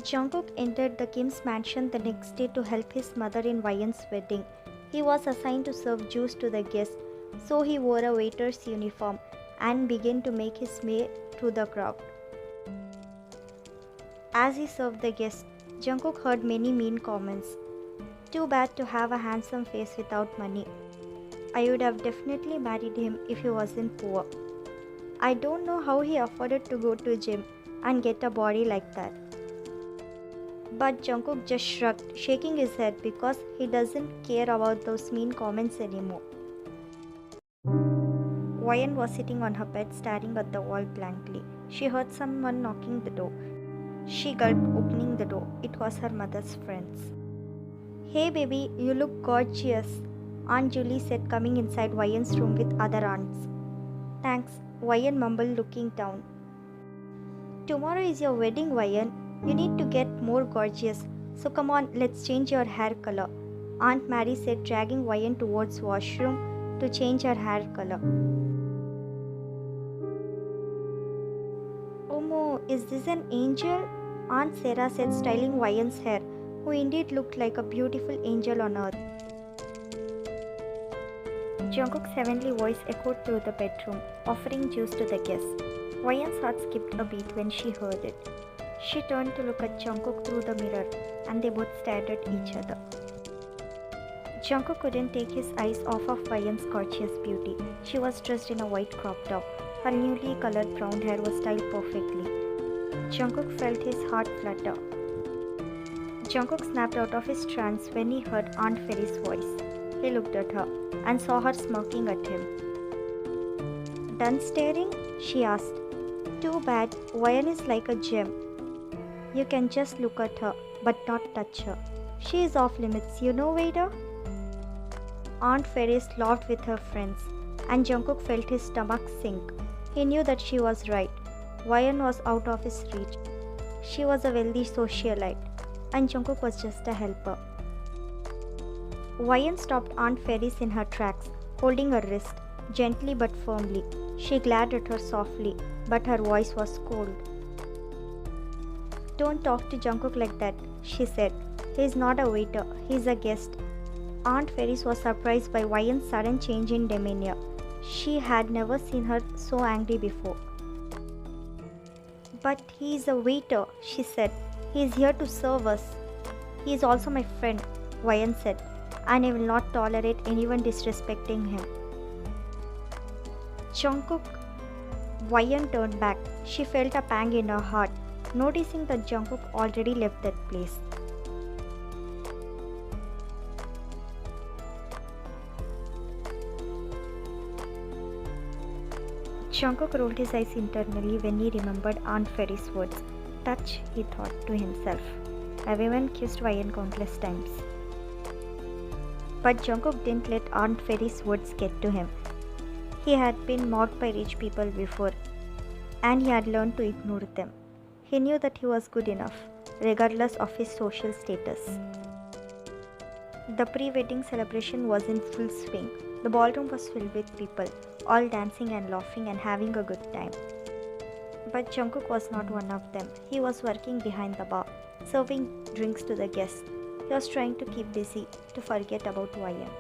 Jungkook entered the Kim's mansion the next day to help his mother in Wyan's wedding. He was assigned to serve juice to the guests, so he wore a waiter's uniform and began to make his way through the crowd. As he served the guests, Jungkook heard many mean comments. Too bad to have a handsome face without money. I would have definitely married him if he wasn't poor. I don't know how he afforded to go to gym and get a body like that. But Jungkook just shrugged, shaking his head because he doesn't care about those mean comments anymore. Wyan was sitting on her bed staring at the wall blankly. She heard someone knocking the door. She gulped, opening the door. It was her mother's friends. "Hey baby, you look gorgeous," Aunt Julie said, coming inside Wyan's room with other aunts. "Thanks," Wyan mumbled, looking down. "Tomorrow is your wedding, Wyan. You need to get more gorgeous. So come on, let's change your hair color," Aunt Mary said, dragging Wyan towards washroom to change her hair color. "Oh no, is this an angel?" Aunt Sarah said, styling Wyan's hair, who indeed looked like a beautiful angel on earth. Jungkook's heavenly voice echoed through the bedroom, offering juice to the guests. Wyan's heart skipped a beat when she heard it. She turned to look at Jungkook through the mirror, and they both stared at each other. Jungkook couldn't take his eyes off of Wyan's gorgeous beauty. She was dressed in a white crop top. Her newly colored brown hair was styled perfectly. Jungkook felt his heart flutter. Jungkook snapped out of his trance when he heard Aunt Fairy's voice. He looked at her and saw her smirking at him. "Done staring?" she asked. "Too bad, Wyan is like a gem. You can just look at her, but not touch her. She is off limits, you know, Vader?" Aunt Ferris laughed with her friends, and Jungkook felt his stomach sink. He knew that she was right. Wyan was out of his reach. She was a wealthy socialite, and Jungkook was just a helper. Wyan stopped Aunt Ferris in her tracks, holding her wrist, gently but firmly. She glared at her softly, but her voice was cold. "Don't talk to Jungkook like that," she said. "He is not a waiter, he is a guest." Aunt Ferris was surprised by Wyan's sudden change in demeanor. She had never seen her so angry before. "But he is a waiter," she said. "He is here to serve us." "He is also my friend," Wyan said, "and I will not tolerate anyone disrespecting him." Jungkook. Wyan turned back. She felt a pang in her heart, noticing that Jungkook already left that place. Jungkook rolled his eyes internally when he remembered Aunt Ferry's words. "Touch," he thought to himself. Everyone kissed Wyan countless times. But Jungkook didn't let Aunt Ferry's words get to him. He had been mocked by rich people before, and he had learned to ignore them. He knew that he was good enough, regardless of his social status. The pre-wedding celebration was in full swing. The ballroom was filled with people, all dancing and laughing and having a good time. But Jungkook was not one of them. He was working behind the bar, serving drinks to the guests. He was trying to keep busy, to forget about Wyan.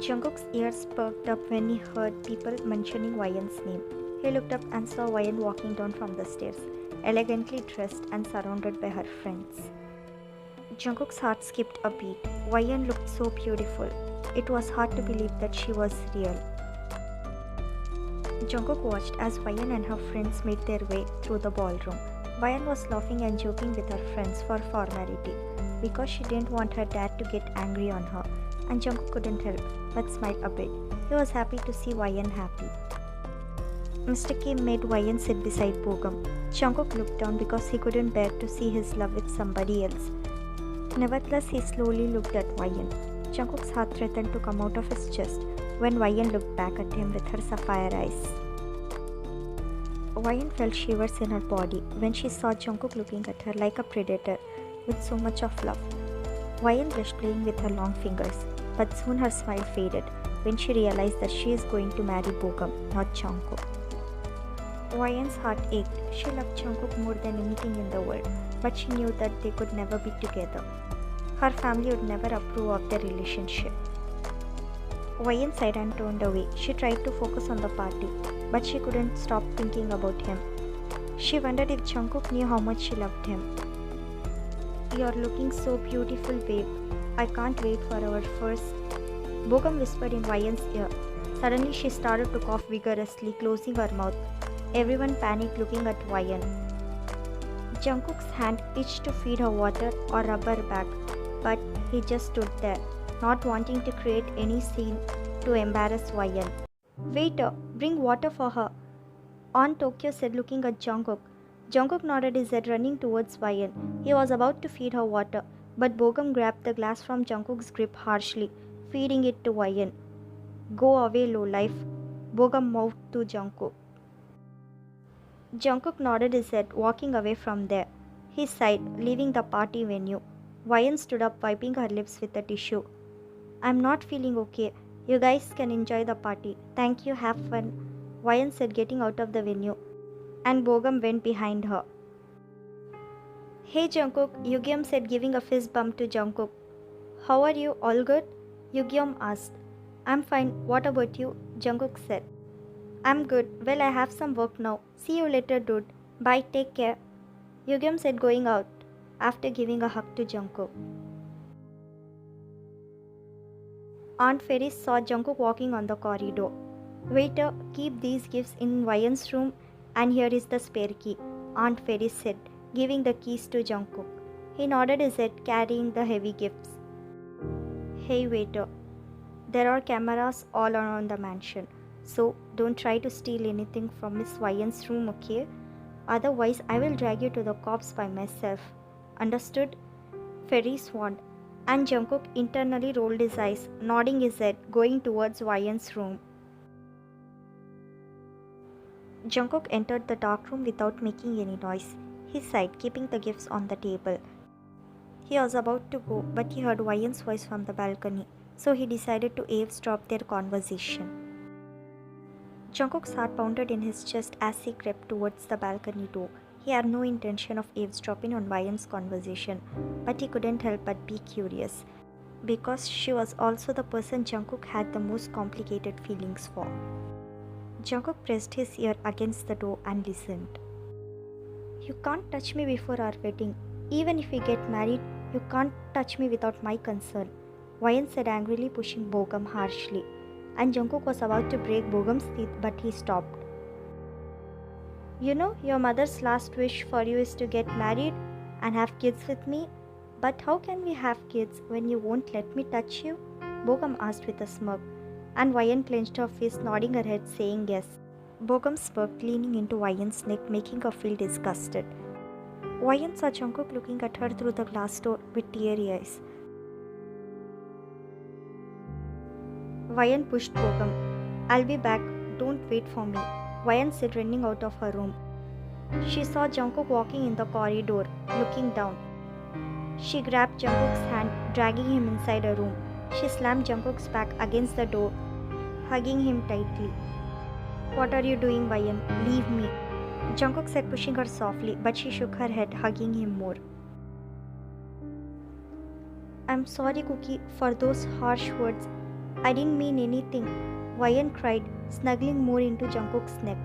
Jungkook's ears perked up when he heard people mentioning Wyan's name. He looked up and saw Wyan walking down from the stairs, elegantly dressed and surrounded by her friends. Jungkook's heart skipped a beat. Wyan looked so beautiful. It was hard to believe that she was real. Jungkook watched as Wyan and her friends made their way through the ballroom. Wyan was laughing and joking with her friends for formality, because she didn't want her dad to get angry on her, and Jungkook couldn't help but smile a bit. He was happy to see Wyan happy. Mr. Kim made Wyan sit beside Bogum. Jungkook looked down because he couldn't bear to see his love with somebody else. Nevertheless, he slowly looked at Wyan. Jungkook's heart threatened to come out of his chest when Wyan looked back at him with her sapphire eyes. Wyan felt shivers in her body when she saw Jungkook looking at her like a predator with so much of love. Wyan blushed, playing with her long fingers, but soon her smile faded. when she realized that she is going to marry Bogum, not Jungkook. Ryan's heart ached. She loved Jungkook more than anything in the world, but she knew that they could never be together. Her family would never approve of their relationship. Ryan sighed and turned away. She tried to focus on the party, but she couldn't stop thinking about him. She wondered if Jungkook knew how much she loved him. "You're looking so beautiful, babe. I can't wait for our first." Bogum whispered in Ryan's ear. Suddenly she started to cough vigorously, closing her mouth. Everyone panicked, looking at Ryan. Jungkook's hand itched to feed her water or rub her back, but he just stood there, not wanting to create any scene to embarrass Ryan. "Waiter, bring water for her," Aunt Tokyo said, looking at Jungkook. Jungkook nodded his head, running towards Ryan. He was about to feed her water, but Bogum grabbed the glass from Jungkook's grip harshly, feeding it to Ryan. "Go away, lowlife," Bogum mouthed to Jungkook. Jungkook nodded his head, walking away from there. He sighed, leaving the party venue. Ryan stood up, wiping her lips with a tissue. "I'm not feeling okay. You guys can enjoy the party. Thank you, have fun," Ryan said, getting out of the venue, and Bogum went behind her. "Hey Jungkook," Yugyeom said, giving a fist bump to Jungkook. "How are you? All good?" Yugyeom asked. "I'm fine. What about you?" Jungkook said. "I'm good. Well, I have some work now. See you later, dude. Bye, take care," Yugyeom said, going out after giving a hug to Jungkook. Aunt Ferris saw Jungkook walking on the corridor. "Waiter, keep these gifts in Ryan's room, and here is the spare key," Aunt Ferris said, giving the keys to Jungkook. He nodded his head, carrying the heavy gifts. "Hey waiter, there are cameras all around the mansion, so don't try to steal anything from Miss Ryan's room, okay? Otherwise, I will drag you to the cops by myself. Understood?" Ferris warned, and Jungkook internally rolled his eyes, nodding his head, going towards Ryan's room. Jungkook entered the dark room without making any noise. He sighed, keeping the gifts on the table. He was about to go, but he heard Ryan's voice from the balcony, so he decided to eavesdrop their conversation. Jungkook's heart pounded in his chest as he crept towards the balcony door. He had no intention of eavesdropping on Ryan's conversation, but he couldn't help but be curious, because she was also the person Jungkook had the most complicated feelings for. Jungkook pressed his ear against the door and listened. "You can't touch me before our wedding. Even if we get married, you can't touch me without my consent," Ryan said angrily, pushing Bogum harshly. And Jungkook was about to break Bogum's teeth, but he stopped. "You know, your mother's last wish for you is to get married and have kids with me. But how can we have kids when you won't let me touch you?" Bogum asked with a smirk, and Ryan clenched her fist, nodding her head, saying yes. Bogum smirked, leaning into Ryan's neck, making her feel disgusted. Ryan saw Jungkook looking at her through the glass door with teary eyes. Ryan pushed Bogum. "I'll be back. Don't wait for me," Ryan said, running out of her room. She saw Jungkook walking in the corridor, looking down. She grabbed Jungkook's hand, dragging him inside her room. She slammed Jungkook's back against the door, hugging him tightly. "What are you doing, Ryan? Leave me," Jungkook said, pushing her softly, but she shook her head, hugging him more. "I'm sorry, Cookie, for those harsh words. I didn't mean anything," Ryan cried, snuggling more into Jungkook's neck.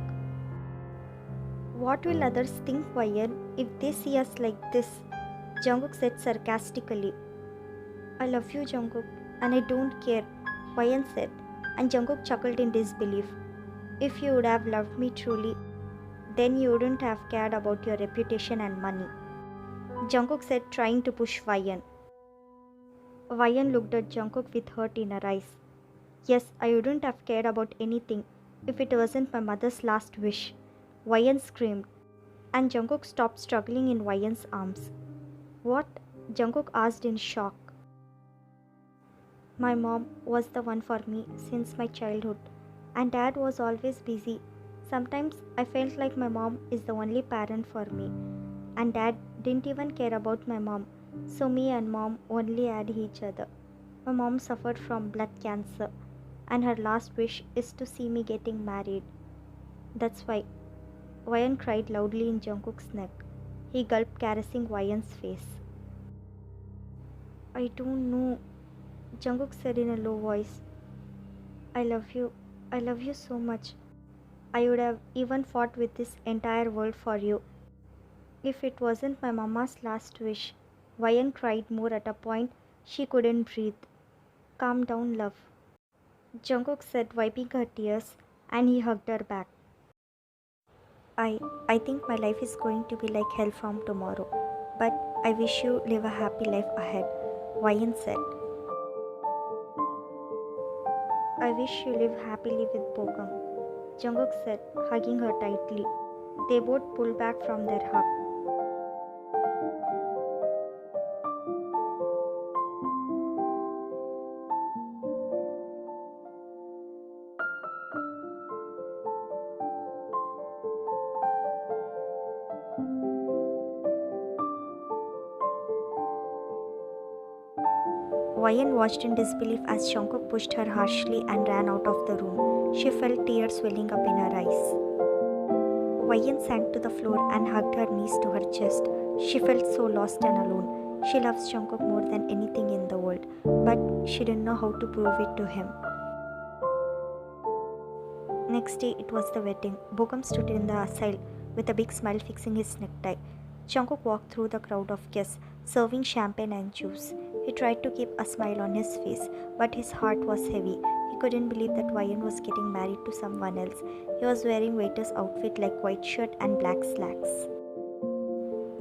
"What will others think, Ryan, if they see us like this?" Jungkook said sarcastically. "I love you, Jungkook, and I don't care," Ryan said, and Jungkook chuckled in disbelief. "If you would have loved me truly, then you wouldn't have cared about your reputation and money," Jungkook said, trying to push Ryan. Ryan looked at Jungkook with hurt in her eyes. "Yes, I wouldn't have cared about anything if it wasn't my mother's last wish," Ryan screamed, and Jungkook stopped, struggling in Ryan's arms. "What?" Jungkook asked in shock. "My mom was the one for me since my childhood, and Dad was always busy. Sometimes I felt like my mom is the only parent for me, and Dad didn't even care about my mom, so me and Mom only had each other. My mom suffered from blood cancer, and her last wish is to see me getting married. That's why. Wyan cried loudly in Jungkook's neck. He gulped, caressing Wyan's face. I don't know, Jungkook said in a low voice. I love you. I love you so much. I would have even fought with this entire world for you. If it wasn't my mama's last wish. Wyan cried more at a point she couldn't breathe. Calm down, love, Jungkook said, wiping her tears, and he hugged her back. I think my life is going to be like hell from tomorrow, but I wish you live a happy life ahead, Wyan said. I wish you live happily with Bogum, Jungkook said, hugging her tightly. They both pulled back from their hug. Wyan watched in disbelief as Jungkook pushed her harshly and ran out of the room. She felt tears welling up in her eyes. Wyan sank to the floor and hugged her knees to her chest. She felt so lost and alone. She loves Jungkook more than anything in the world, but she didn't know how to prove it to him. Next day, it was the wedding. Bogum stood in the aisle with a big smile fixing his necktie. Jungkook walked through the crowd of guests, serving champagne and juice. He tried to keep a smile on his face, but his heart was heavy. He couldn't believe that Wyan was getting married to someone else. He was wearing waiter's outfit like white shirt and black slacks.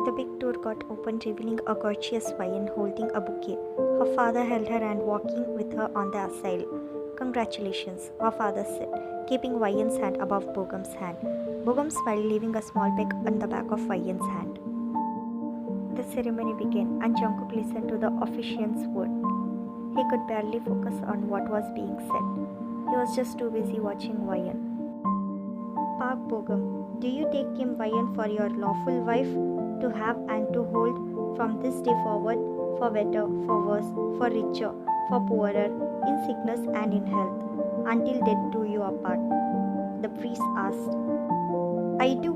The big door got opened, revealing a gorgeous Wyan holding a bouquet. Her father held her and walking with her on the aisle. Congratulations, her father said, keeping Wyan's hand above Bogum's hand. Bogum smiled, leaving a small peck on the back of Wyan's hand. The ceremony began, and Jungkook listened to the officiant's word. He could barely focus on what was being said. He was just too busy watching Wyan. Park Bogum, do you take Kim Wyan for your lawful wife, to have and to hold from this day forward, for better, for worse, for richer, for poorer, in sickness and in health, until death do you apart? The priest asked. I do,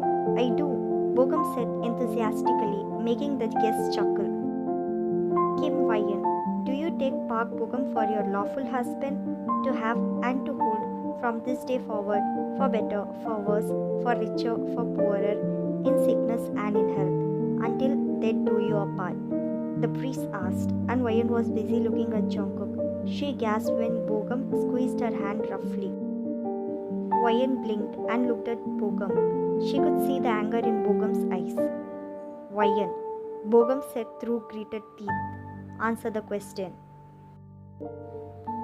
Bogum said enthusiastically, making the guests chuckle. Kim Wyan, do you take Park Bogum for your lawful husband, to have and to hold from this day forward, for better, for worse, for richer, for poorer, in sickness and in health, until death do you apart? The priest asked, and Wyan was busy looking at Jungkook. She gasped when Bogum squeezed her hand roughly. Wyan blinked and looked at Bogum. She could see the anger in Bogum's eyes. Wyan, Bogum said through gritted teeth, answer the question.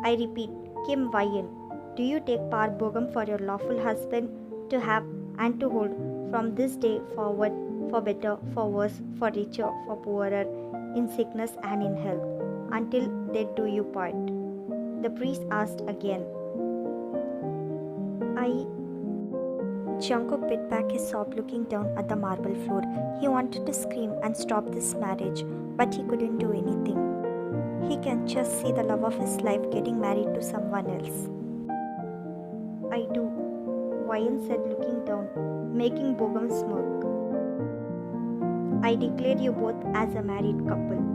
I repeat, Kim Wyan, do you take Park Bogum for your lawful husband, to have and to hold from this day forward, for better, for worse, for richer, for poorer, in sickness and in health, until death do you part? The priest asked again. Jungkook bit back his sob, looking down at the marble floor. He wanted to scream and stop this marriage, but he couldn't do anything. He can just see the love of his life getting married to someone else. I do, Wyan said, looking down, making Bogum smirk. I declare you both as a married couple.